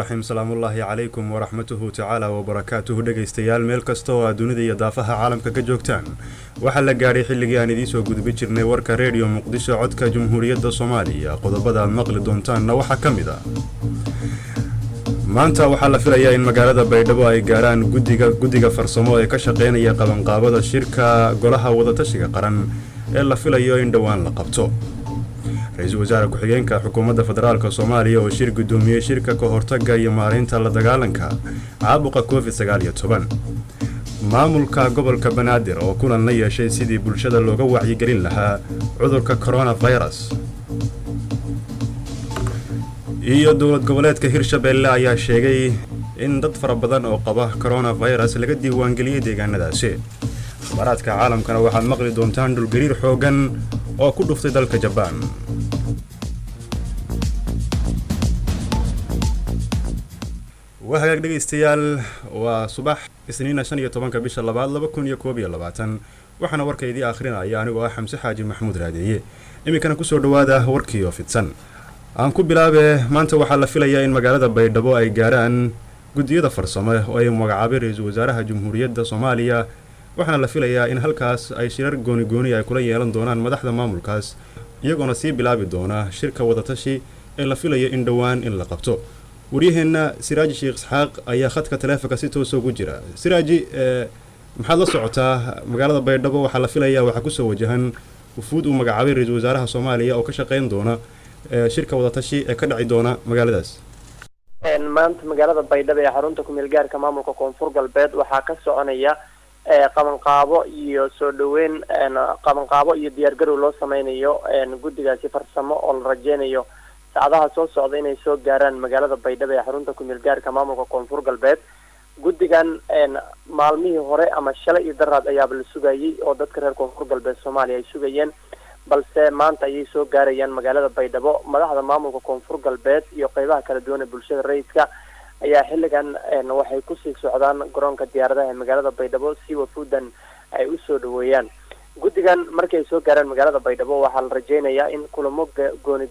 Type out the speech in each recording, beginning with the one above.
الرحيم سلام الله عليكم ورحمته تعالى وبركاته dhageystayaal meel kasta oo adduunida iyo daafaha caalamka ka joogtaan waxa la gaaray xilligii aan idin soo gudbin jirnay warka radio Muqdisho codka Jamhuuriyadda Soomaaliya qodobada aad maqli doontaanna waxa kamid ah maanta waxa la filayaa in magaalada Baydhabo ay gaaraan guddiga farsamo ee ka shaqeynaya qabanqaabada shirka golaha wadatashiga qaran ee la filayo in dhawaan la qabto رئيس وزراء ku-xigeenka xukuumadda federaalka Soomaaliya oo shir gudoomiyay shirka ka hortagga iyo maareynta la dagaalanka caabuqa COVID-19 maamulka gobolka Banaadir oo kulan la yeeshay sidii bulshada looga wacyi gelin lahaa cudurka coronavirus iyo dowlad goboleedka Hirshabelle ayaa sheegay in dad fara badan oo qaba coronavirus laga diiwaan geliyay deegaanadaasi baraadka caalamkana waxaad maqli doontaan dhul gariir xoogan oo ku dhuftay dalka Japan وهاجاك dhageystayaal waa subax isniina 15 bisha 2021 waxana warkaydii akhrinaya anigoo ah Xamse Xaaji Maxamuud Raadeeye iminkana ku soo dhawaada warkii oo fidsan aan ku bilaabe maanta waxa la filayaa in magaalada Baydhabo ay gaaraan gudiyada farsamo oo ay magacaabay ra'iisul wasaaraha Jamhuuriyadda Soomaaliya waxana la filayaa in halkaas ay shirar gooni ay kula yeelan doonaan madaxda maamulkaas iyagoona sii bilaabi doona shirka wadatashi ee la filayo in dhawaan in la qabto wariyaheenna Siraaji Sheekh Isxaaq ayaa khadka taleefanka si toos ugu jira Siraaji maxaad la socotaa magaalada Baydhabo waxa la filayaa waxa ku soo wajahan wufuud uu magacaabay ra'iisul wasaaraha Soomaaliya oo ka shaqeyn doona shirka wadatashi ee ka dhici doona magaaladaas maanta magaalada Baydhabo ee xarunta ku meel gaarka maamulka Koonfur Galbeed waxa ka soconaya qabanqaabo iyo soo dhaweyn qabanqaabo iyo diyaar garow loo sameynayo guddigaasi farsamo oo la rajeynayo saacadaha soo socda inay soo gaaraan magaalada Baydhabo ee xarunta ku meel gaarka maamulka Koonfur Galbeed guddigan maalmihii hore ama shalay iyo daraad ayaa la sugayay oo dadka reer Koonfur Galbeed Soomaaliya ay sugayeen balse maanta ayay soo gaarayaan magaalada Baydhabo madaxda maamulka Koonfur Galbeed iyo qaybaha kala duwan ee bulshada rayidka ayaa xilligan waxay ku sii socdaan garoonka diyaaradaha ee magaalada Baydhabo si wafuudan ay u soo dhaweeyaan guddigan markay soo gaaraan magaalada Baydhabo waxa la rajeynayaa in kulamo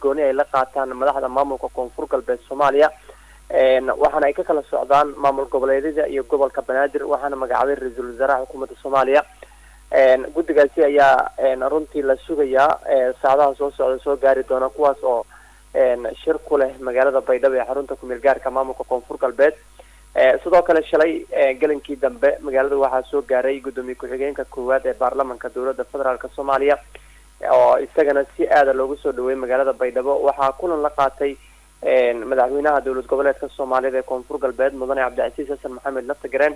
gooni ay la qaataan madaxda maamulka Koonfur Galbeed Soomaaliya waxaana ay ka kala socdaan maamul goboleedyada iyo gobolka Banaadir waxaana magacaabay ra'iisul wasaaraha xukuumadda Soomaaliya guddigaasi ayaa runtii la sugayaa saacadaha soo socda soo gaari doona kuwaas oo shir ku leh magaalada Baydhabo ee xarunta ku meel gaarka maamulka Koonfur Galbeed sidoo kale shalay galankii dambe magaalada waxaa soo gaaray gudoomiye ku-xigeenka koowaad ee baarlamaanka dowladda federaalka Soomaaliya oo isagana si aad loogu soo dhaweeyay magaalada Baydhabo waxaa kulan la qaatay madaxweynaha dowlad goboleedka Soomaaliya ee Koonfur Galbeed mudane Cabdicasiis Xasan Maxamed Laftagareen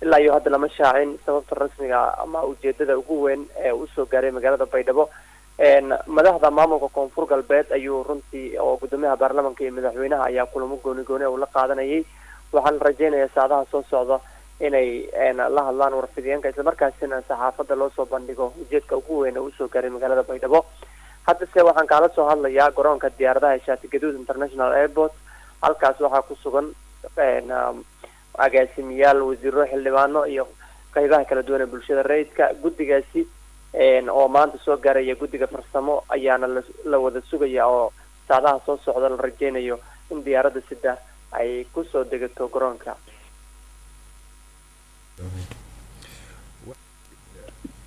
ilaa iyo hadda lama shaacin sababta rasmiga ama ujeedada ugu weyn ee uu soo gaaray magaalada Baydhabo madaxda maamulka Koonfur Galbeed ayuu runtii oo gudoomiyaha baarlamaanka iyo madaxweynaha ayaa kulamo gooni oo la qaadanayay waxaan rajeynayaa saacadaha soo socda inay la hadlaan warfidiyeenka isla markaasina saxaafadda loo soo bandhigo ujeedka ugu weyn ee uu soo gaaray magaalada Baydhabo hadda se waxaan kala soo hadlayaa garoonka diyaaradaha ee Shaati Gaduud International Airport halkaas waxaa ku sugan agaasimiyaal wasiiro xildhibaano iyo qaybaha kala duwan ee bulshada rayidka guddigaasi oo maanta soo gaaraya guddiga farsamo ayaana la wada sugaya oo saacadaha soo socda la rajeynayo in diyaaradda sida ay ku soo degato garoonka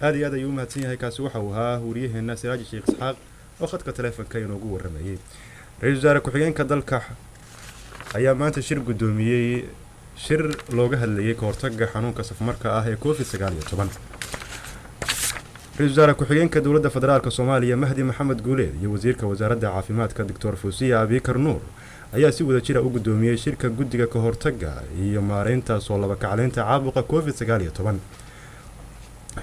aad iyo aad ayuu mahadsan yahay kaasi waxa uu ahaa wariyaheenna Siraaji Sheekh Isxaaq oo khadka taleefanka inoogu waramayay ra'iisul wasaare ku-xigeenka dalka ayaa maanta shir gudoomiyay shir looga hadlayay ka hortagga xanuunka safmarka ah ee COVID-19 رئيس وزراء ku-xigeenka dowladda federaalka Soomaaliya Mahdi Maxamed Guuleed iyo wasiirka wasaaradda caafimaadka Dr. Fuusiya Abikar Nuur ayaa si wada jir ah u gudoomiyay shirka guddiga ka hortagga iyo maareynta soo laba kacleynta caabuqa COVID-19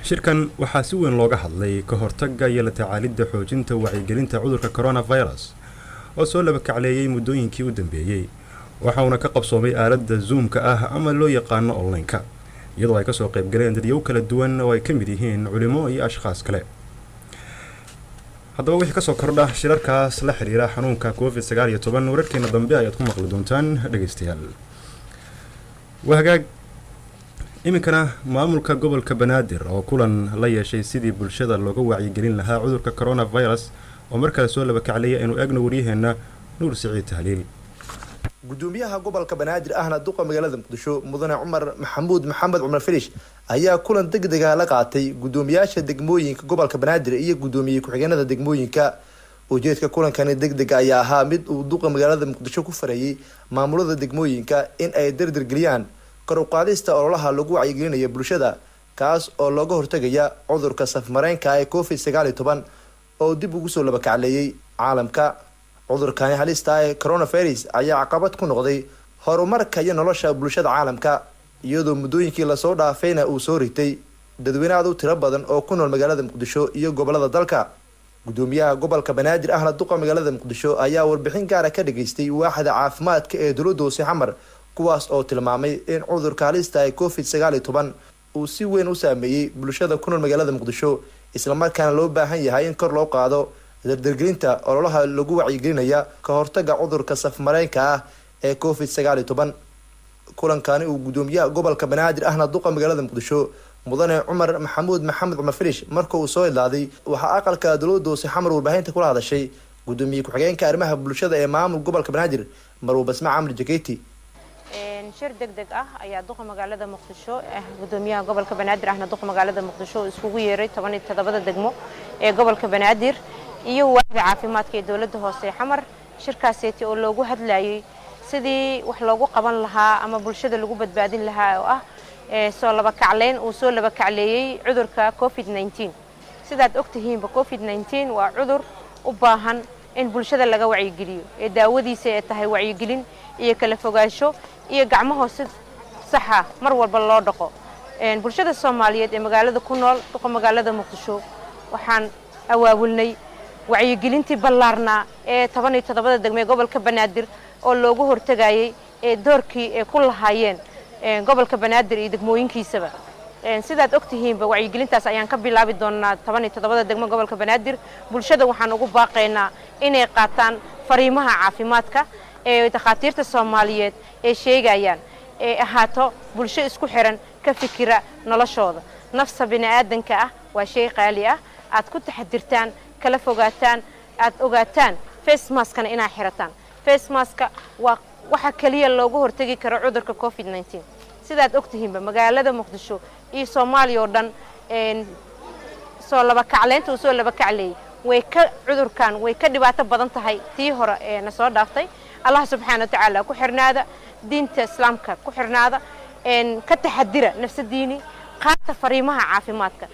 shirkan waxaa si weyn looga hadlay ka hortagga iyo la tacaalidda xoojinta wacyigelinta cudurka coronavirus oo soo laba kacleeyay muddooyinkii u dambeeyay waxaana ka qabsoomay aaladda Zoom-ka ah ama loo yaqaan online-ka iyadoo ay ka soo qayb galeen dadyow kala duwan oo ay ka mid yihiin culimo iyo ashkhas kale haddaba wixii ka soo kordha shirarkaas la xiriira xanuunka COVID-19 wararkeena dambe ayaad ku maqli doontaan dhageystayaal wahagaag iminkana maamulka gobolka Banaadir oo kulan la yeeshay sidii bulshada looga wacyi gelin lahaa cudurka coronavirus oo markale soo laba kacleeyay inuu eegno wariyaheenna Nuur Siciid Tahliil gudoomiyaha gobolka banaadir ahna duqa magaalada muqdisho mudane cumar maxamed cumar filish ayaa kulan degdeg ah la qaatay gudoomiyaasha degmooyinka gobolka banaadir iyo gudoomiye ku-xigeenada degmooyinka. ujeedka kulankani degdeg ayaa ahaa mid uu duqa magaalada muqdisho ku farayay maamulada degmooyinka in ay dardargeliyaan kor u qaadista ololaha lagu wacyigelinayo bulshada kaas oo looga hortagaya cudurka safmareenka ee COVID-19 oo dib ugu soo labakacleeyay caalamka. cudurkani halista ee coronavirus ayaa caqabad ku noqday horumarka iyo nolosha bulshada caalamka iyadoo muddooyinkii lasoo dhaafayna uu soo ritay dadweyne aad u tiro badan oo ku nool magaalada muqdisho iyo gobolada dalka. gudoomiyaha gobolka banaadir ahna duqa magaalada muqdisho ayaa warbixin gaara ka dhageystay waaxda caafimaadka ee dowladda hoose xamar kuwaas oo tilmaamay in cudurka halista ee COVID-19 uu si weyn u saameeyey bulshada ku nool magaalada muqdisho islamarkaana loo baahan yahay in kor loo qaado dardargelinta ololaha lagu wacyigelinaya ka hortaga cudurka safmareenka ah ee COVID-19. kulankani uu gudoomiyaha gobolka banaadir ahna duqa magaalada muqdisho mudane cumar maxamed cumar filish marka uu soo idlaaday waxaa aqalka dowladda hoose xamar warbaahinta kula hadashay gudoomiye ku-xigeenka arrimaha bulshada ee maamul gobolka banaadir marwo basme camri jakeyti. shir degdeg ah ayaa duqa magaalada muqdisho gudoomiyaha gobolka banaadir ahna duqa magaalada muqdisho iskugu yeeray 17 degmo ee gobolka banaadir iyo waaxda caafimaadka ee dowladda hoose xamar. shirkaaseti oo loogu hadlayay sidii wax loogu qaban lahaa ama bulshada lagu badbaadin lahaa oo ah soo laba kacleyn uu soo laba kacleeyay cudurka COVID-19. sidaad ogtihiinba COVID-19 waa cudur u baahan in bulshada laga wacyigeliyo ee daawadiisa ay tahay wacyigelin iyo kala fogaansho iyo gacmaha si sax ah mar walba loo dhaqo. bulshada Soomaaliyeed ee magaalada ku nool duqa magaalada muqdisho waxaan awaabulnay wacyigelintii ballaarnaa ee 17 degmo gobolka banaadir oo loogu hortagayay ee doorkii ay ku lahaayeen gobolka banaadir iyo degmooyinkiisaba. sidaad ogtihiinba wacyigelintaas ayaan ka bilaabi doonaa 17 degmo gobolka banaadir. bulshada waxaan ugu baaqaynaa inay qaataan fariimaha caafimaadka ee dhakhaatiirta Soomaaliyeed ee sheegayaan ee ahaato bulsho isku xiran ka fikira noloshooda. nafsa bini'aadanka ah waa shay qaali ah aad ku taxadirtaan kala fogaataan aad ogaataan face mask-na inaa xirataan. face mask waa waxa kaliya loogu hortagi karo cudurka COVID-19. sidaad ogtihiinba magaalada muqdisho iyo Soomaaliya oo dhan soo laba kacleynta soo laba kacleey way ka cudurkan way ka dhibaato badan tahay tii hore ee na soo dhaaftay. Allah subhanahu wa ta'ala ku xirnaada diinta islaamka ku xirnaada ka taxadira nafsadiini qaata fariimaha caafimaadka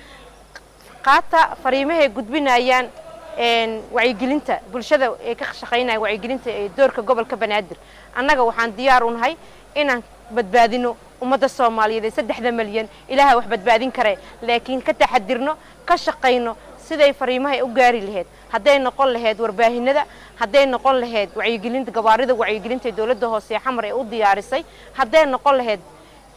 qaata fariimaha gudbinayaan wacyigelinta bulshada ee ka shaqeynaya wacyigelinta ee doorka gobolka banaadir. annaga waxaan diyaar u nahay inaan badbaadino ummadda Soomaaliyeed 3 milyan ilaahay wax badbaadin kare laakiin ka taxadirno ka shaqeyno siday fariimaha u gaari lahayd haday noqon lahayd warbaahinada haday noqon lahayd wacyigelinta gabaarida wacyigelinta dowladda hoose xamar ee u diyaarisay haday noqon lahayd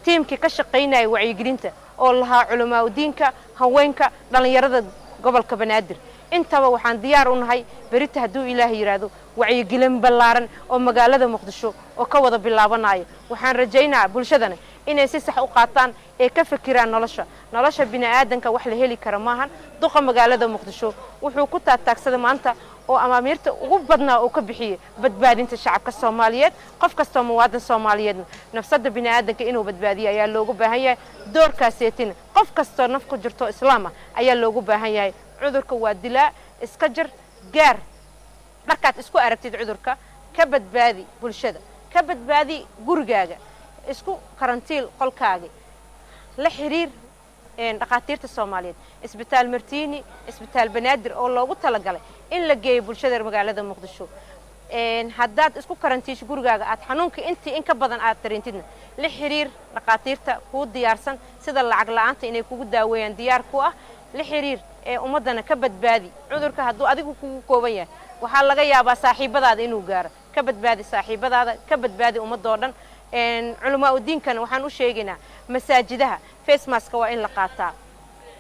tiimkii ka shaqeynaya wacyigelinta oo lahaa culamaa u diinka haweenka dhalinyarada gobolka banaadir. intaba waxaan diyaar u nahay berita haduu ilaahay yiraahdo wacyigelin ballaaran oo magaalada muqdisho oo ka wada bilaabanayo. waxaan rajaynaa bulshadana inay si sax u qaataan ee ka fikiraan nolosha bini'aadanka wax la heli karo maahan. duqa magaalada muqdisho wuxuu ku taagsaday maanta oo amaamirta ugu badnaa oo ka bixiyay badbaadinta shacabka Soomaaliyeed. qof kasta muwaadin Soomaaliyeed nafsada bini'aadanka inuu badbaadiyo ayaa loogu baahan yahay. doorkaaseetina qof kasta naf ku jirto islaam ayaa loogu baahan yahay. cudurka waa dilaa iska jir gaar markaad isku aragtid cudurka ka badbaadi bulshada ka badbaadi gurigaaga isku karantiil qolkaaga la xiriir dhakhaatiirta Soomaaliyeed isbitaal Martiini isbitaal Banaadir oo loogu talagalay in la geeyo bulshada magaalada Muqdisho. haddaad isku karantiish gurigaaga aad xanuunka intii in ka badan aad dareentidna la xiriir dhakhaatiirta ku diyaarsan sida lacag la'aanta inay kugu daaweeyaan diyaar ku ah. la xiriir ee ummadana ka badbaadi cudurka hadduu adigu kugu kooban yahay waxaa laga yaabaa saaxiibadaada inuu gaaro. ka badbaadi saaxiibadaada ka badbaadi ummadoo dhan. culamaa u diinkana waxaan u sheegaynaa masaajidaha face mask waa in la qaataa.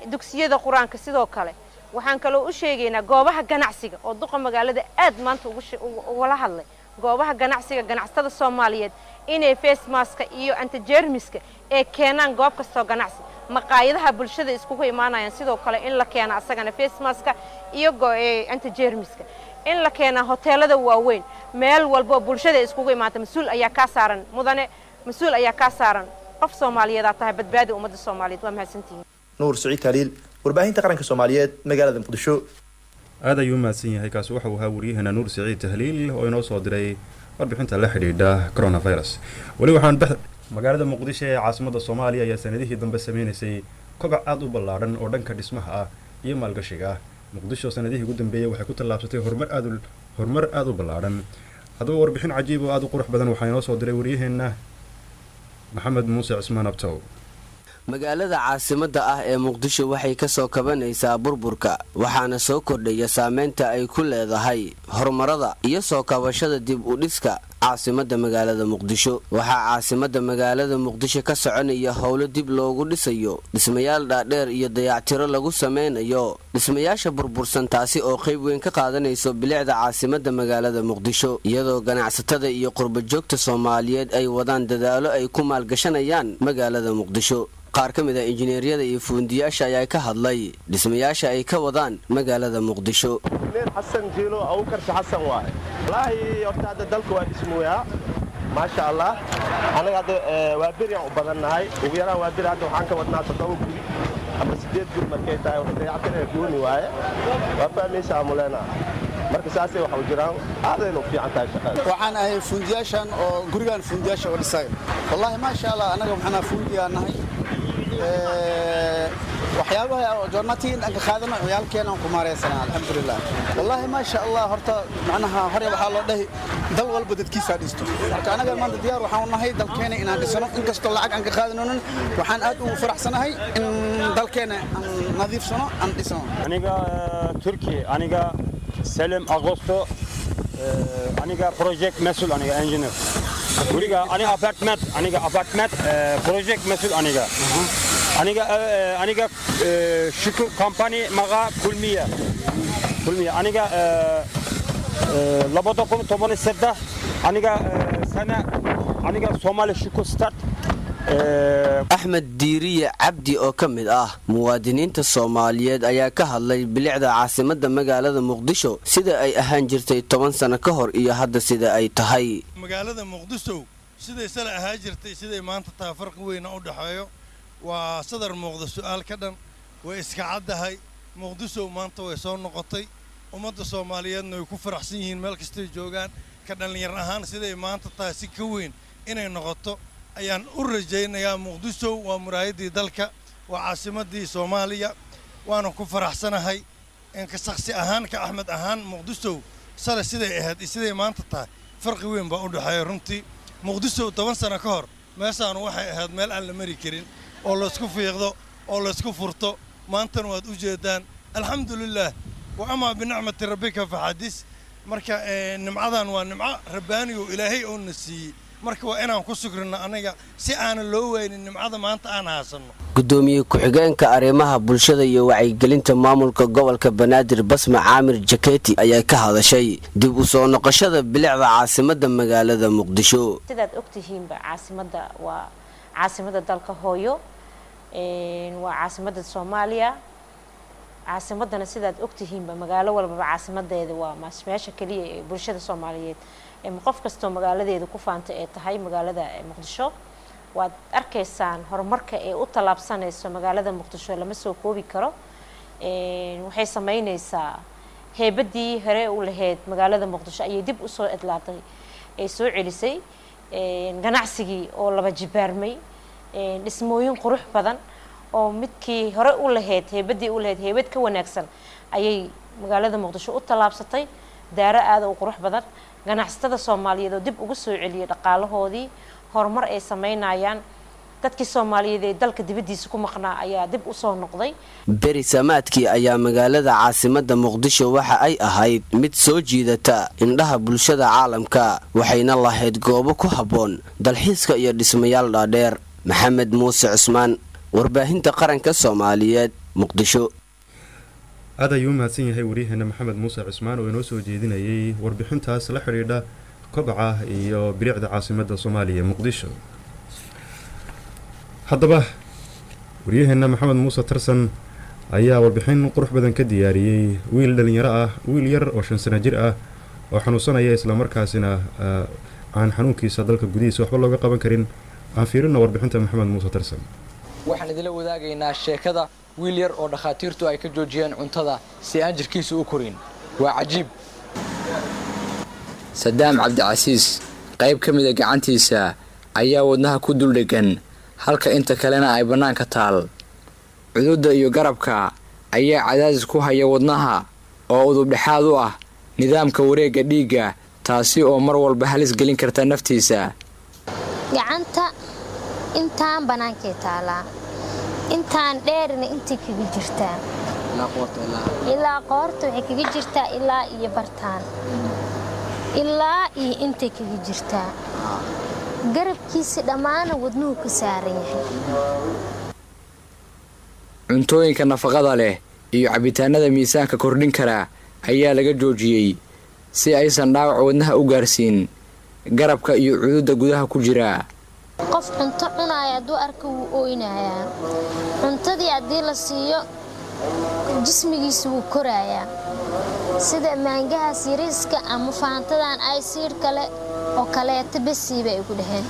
dugsiyada quraanka sidoo kale waxaan kaloo u sheegaynaa goobaha ganacsiga oo duqa magaalada aad maanta ugu la hadlay goobaha ganacsiga ganacsatada Soomaaliyeed inay face mask iyo anti-germiska ee keenaan goob kasta ganacsi. maqaayadaha bulshada iskugu imaanayaan sidoo kale in la keeno asagana face mask iyo anti-germiska in la keena hoteelada waaweyn meel walba bulshada iskugu imaata mas'uul ayaa ka saaran mudane mas'uul ayaa ka saaran qof Soomaaliyeed ah tahay badbaadi ummadda Soomaaliyeed waa mahadsantihiin nuur siciid kaliil warbaahinta qaranka Soomaaliyeed magaalada Muqdisho aad ayuu mahadsan yahay kaas waxa uu ahaa wariyahana nuur siciid tahliil oo inoo soo diray warbixinta la xidhiidha coronavirus wali waxaan magaalada Muqdisho ee caasimadda Soomaaliya ayaa sanadihii dambe sameeysay kobac aad u ballaaran oo dhanka dhismaha ah iyo maalgashiga Muqdisho sanadihii ugu dambeeyay waxay ku tallaabsatay horumar aad u ballaaran hadaba warbixin cajiib oo aad u qurux badan waxa inoo soo diray wariyaheenna maxamed muuse cismaan abtow magaalada caasimadda ah ee Muqdisho waxay ka soo kabanaysaa burburka waxaana soo kordhaya saameynta ay ku leedahay horumarada iyo soo kabashada dib u dhiska caasimadda magaalada Muqdisho waxaa caasimadda magaalada Muqdisho ka soconaya howlo dib loogu dhisayo dhismayaal dhaadheer iyo dayactiro lagu sameynayo dhismayaasha burbursan taasi oo qayb weyn ka qaadanayso bilicda caasimadda magaalada Muqdisho iyadoo ganacsatada iyo qurba joogta Soomaaliyeed ay wadaan dadaalo ay ku maalgashanayaan magaalada Muqdisho qaar ka mid ah injineeriyada iyo fuundiyaasha ayaa ka hadlay dhismayaasha ay ka wadaan magaalada Muqdisho حسن جيلو أو كرش حسن واحد والله يرتاد الدلك واسموها ما شاء الله أنا قاعد وابير يعني بدنا هاي ويانا وابير هذا وحنك ودنا تطور كذي أما سديت قول مركيتا وحتى يعتني يكوني واي وفهمي سامولنا مركز أساسي وحوجران هذا إنه في عن تاج وحنا هاي فوندياشن أو جورجان فوندياشن ورسايل والله ما شاء الله أنا قم حنا فونديان هاي waxyaabaha joornatiin aan ka qaadano ciyaalkeena ku maareysana alxamdulillah wallahi ma sha Allah horta macnaha hore waxa loo dhahay dal walba dadkiisa dhisto marka anaga maanta diyaar waxaan u nahay dalkeena inaan dhisano inkastoo lacag aan ka qaadanoon waxaan aad ugu faraxsanahay in dalkeena aan nadiifsano aan dhisano aniga Turkiye aniga Selim Agosto aniga project mas'uul aniga engineer aniga apartment project mas'uul aniga شكل كمباني مغا كلمية aniga لابدكم طبعا السدة aniga سنة aniga Somali شكل ستارت Axmed Diiriye Cabdi oo ka mid ah muwaadiniinta Soomaaliyeed ayaa ka hadlay bilicda caasimadda magaalada Muqdisho sida ay ahaan jirtay 10 sano ka hor iyo hadda sida ay tahay magaalada Muqdisho sida ay sala ahaan jirtay sida maanta taa farq weyn u dhaxeeyo waa sadar muuqda su'aal ka dhan way iska caddahay Muqdisho maanta way soo noqotay ummadda Soomaaliyeedna way ku faraxsan yihiin meel kasta ay joogaan ka dhalinyar ahaan sida ay maanta taa si ka weyn inay noqoto ayaan u rajaynayaa Muqdisho waa muraayadii dalka waa caasimadii Soomaaliya waana ku faraxsanahay in ka shakhsi ahaan ka Axmed ahaan Muqdisho sala siday ahayd siday maanta taa farqi weyn baa u dhaxeeya runtii Muqdisho 10 sano ka hor meeshaan waxay ahayd meel aan la mari karin oo la isku fiiqdo oo la isku furto maanta waad u jeedaan alxamdulillah wa ama binicmati rabbika fahadis marka nimcadan waa nimco rabbaani oo ilaahay oo nasiiyay marka waa inaan ku sugrino anaga si aan loo weynin nimcada maanta aan haasano gudoomiye ku-xigeenka arrimaha bulshada iyo wacyigelinta maamulka gobolka Banaadir Basma Caamir Jaketi ayaa ka hadashay dib u soo noqoshada bilicda caasimadda magaalada Muqdisho sidaad ogtihiinba caasimadda waa caasimadda dalka hooyo waa caasimadda Soomaaliya caasimadana sidaad ogtihiinba magaalo walba caasimadeeda waa meesha kaliya ee bulshada Soomaaliyeed qof kasto magaaladeeda ku faanta ee tahay magaalada Muqdisho waad arkaysaan horumarka ee u talaabsanayso magaalada Muqdisho lama soo koobi karo waxay sameynaysaa heebadii hore u lahayd magaalada Muqdisho ayay dib u soo idlaatay ay soo celisay ganacsigii oo laba jibaarmay dhismooyin qurux badan oo midkii hore u lahayd heebadii u lahayd heebad ka wanaagsan ayay magaalada Muqdisho u talaabsatay daara aad u qurux badan ganacsatada Soomaaliyeed oo dib ugu soo celiyay dhaqaalahoodii horumar ay sameynayaan dadkii Soomaaliyeed ee dalka dibadiisa ku maqnaa ayaa dib u soo noqday beri samaadkii ayaa magaalada caasimadda Muqdisho waxa ay ahayd mid soo jiidata indhaha bulshada caalamka waxayna lahayd goobo ku haboon dalxiiska iyo dhismayaal dhaadheer Maxamed Muuse Cismaan warbaahinta qaranka Soomaaliyeed Muqdisho aad ayuu mahadsan yahay wariyaheenna Maxamed Muuse Cismaan oo inoo soo jeedinayay warbixintaas la xiriidha kobaca iyo bilicda caasimadda Soomaaliya Muqdisho haddaba wariyaheenna Maxamed Muuse Tarsan ayaa warbixin qurux badan ka diyaariyey wiil dhalinyaro ah wiil yar oo 5 sano jir ah oo xanuunsanaya isla markaasina aan xanuunkiisa dalka gudihiisa waxba looga qaban karin aan fiirino warbixinta Maxamed Muuse Tarsan waxaan idila wadaagaynaa sheekada wiil yar oo dhakhaatiirtu ay ka joojiyeen cuntada si aan jirkiisa u korin waa cajiib Sadaam Cabdicasiis qayb ka mid ah gacantiisa ayaa wadnaha ku dul dhegan halka inta kalena ay banaanka taal cududa iyo garabka ayaa cadaadis ku haya wadnaha oo udub dhexaad u ah nidaamka wareegga dhiigga taasi oo mar walba halis gelin karta naftiisa gacanta intaan banaanka taala intaan dheerna inta kaga jirtaa ilaa qoorta waxay kaga jirtaa ilaa iyo bartaan ilaa iyo inta kaga jirtaa garabkiisa dhammaan wadnuhu ka saaran yahay cuntooyinka nafaqada leh iyo cabitaanada miisaanka kordhin kara ayaa laga joojiyay si aysan dhaawac wadnaha u gaarsiin garabka iyo cududa gudaha ku jira qof cunto cunaya hadduu arka wuu ooynayaa cuntadii haddii la siiyo jismigiisa wuu korayaa sida maangahaas yariiska ama faantadan ay siir kale oo kaleeta basi bay ugu dhaheen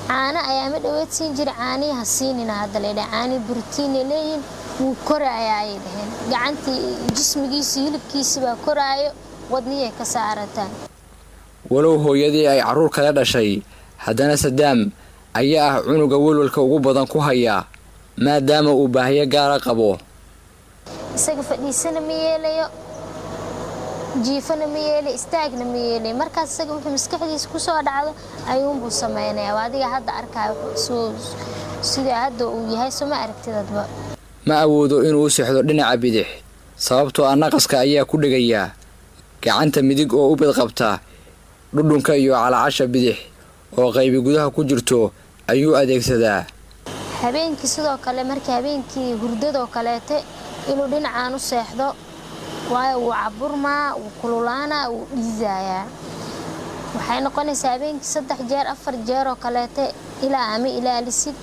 caana ayaa ma dhaweed siin jira caaniyaha siinina hadda leedahay caani borotiin leeyin wuu korayaa ay dhaheen gacantii jismigiisa hilibkiisa baa koraayo wadniyay ka saarataan walow hooyadii ay caruur kala dhashay haddana Sadaam ayaa ah cunuga walwalka ugu badan ku haya maadaama uu baahiyo gaar ah qabo isaga fadhiisana ma yeelayo jiifana ma yeelay istaagna ma yeelay markaas isaga wuxuu maskaxdiisa ku soo dhacdo ayuunbuu samaynayaa adiga hadda arkaayo sida hadda uu yahay soo ma aragtidadba ma awoodo inuu u seexdo dhinaca bidix sababtoo ah naqaska ayaa ku dhigaya gacanta midig oo u bid qabta dhudhunka iyo calaacasha bidix oo qaybi gudaha ku jirto ayuu adeegsadaa habeenkii sidoo kale markii habeenkii hurdada kaleete inuu dhinacaan u seexdo waayo uu caburmaa uu kululaana uu dhiizayaa waxay noqonaysaa habeenkii 3 jeer 4 jeer oo kaleete ilaa ama ilaalisid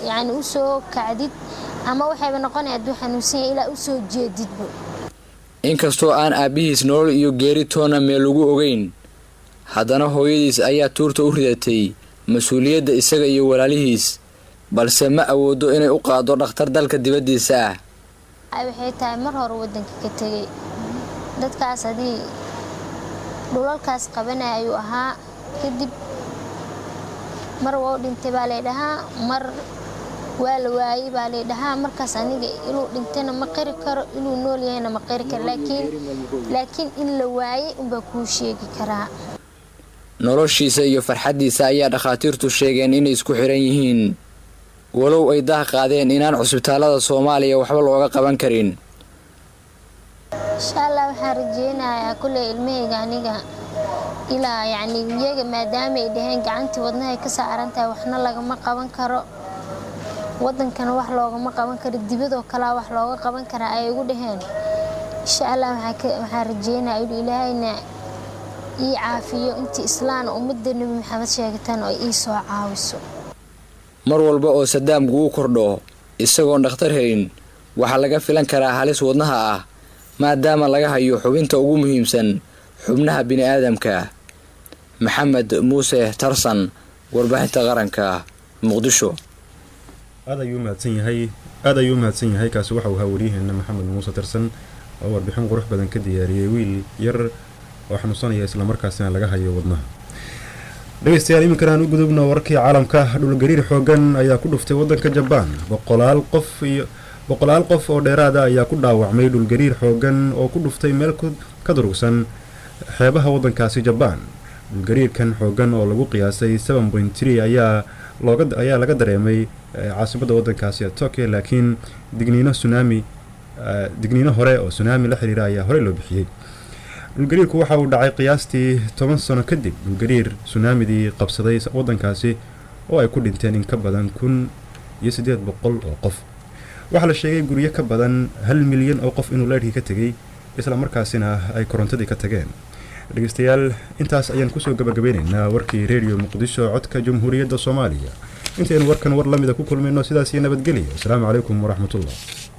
yani u soo kacdid ama waxay noqonaysaa hadduu xanuunsan yahay ilaa u soo jeedidba inkastoo aan aabihiis nolol iyo geeri toona meel lagu ogeyn haddana hooyadiis ayaa tuurta u ridatay mas'uuliyadda isaga iyo walaalihiis balse ma awoodo inay u qaado dhakhtar dalka dibadiisa ah waxay tahay mar hore wadanka ka tagay dadkaas hadii dhulalkaas qabanay ayuu ahaa kadib mar waa dhintay baa leedahaa mar waa la waayay baa leedahaa markaas aniga inuu dhintayna ma qiri karo inuu nool yahayna ma qiri karo laakiin in la waayay unbaa kuu sheegi karaa noloshiisa iyo farxadiisa ayaa dhakhaatiirtu sheegeen inay isku xiran yihiin walow ay dah qaadeen inaan cusbitaalada Soomaaliya waxba looga qaban karin insha Allah waxaan rajeynayaa kulay ilmahayga aniga ilaa yani iyaga maadaama ay dhaheen gacantii wadnaha ka saarantahay waxna lagama qaban karo wadankana wax loogama qaban karo dibadoo kala wax looga qaban kara ay ugu dhaheen insha Allah waxaan rajeynayaa inuu Ilaahayna ii caafiyo intii islaan ummadda Nabi Maxamed sheegtaan oo ii soo caawiso mar walba oo Sadaam uu kordho isagoo dhakhtar helin waxa laga filan karaa halis wadnaha ah maadaama laga hayo xubinta ugu muhiimsan xubnaha bini'aadamka Maxamed Muuse Tarsan warbaahinta qaranka Muqdisho aad ayuu mahadsan yahay kaasi waxa uu hawriyeena Maxamed Muuse Tarsan oo warbixin qurux badan ka diyaariyay wiil yar oo xanuunsanaya isla markaasina laga hayo wadnaha dhageystayaal iminkan aan u gudubno warkii caalamka dhulgariir xoogan ayaa ku dhuftay wadanka Japan boqolaal qof oo dheeraad ah ayaa ku dhaawacmay dhulgariir xoogan oo ku dhuftay meel ka durugsan xeebaha wadankaasi Japan dhulgariirkan xoogan oo lagu qiyaasay 7.3 ayaa laga dareemay caasimadda wadankaasi Tokyo laakiin digniino hore oo tsunami la xiriira ayaa hore loo bixiyay dhulgariirku waxa uu dhacay qiyaastii 10 sano kadib dhulgariir tsunamidii qabsaday wadankaasi oo ay ku dhinteen in ka badan 1800 oo qof waxa la sheegay guryo ka badan 1 milyan oo qof inuu leerkii ka tagay isla markaasina ay korontadii ka tageen dhageystayaal intaas ayaan ku soo gabagabeynaynaa warkii radio Muqdisho codka Jamhuuriyadda Soomaaliya intaanu warkan war lamida ku kulmayno sidaas iyo nabadgelyo assalaamu calaykum waraxmatullaah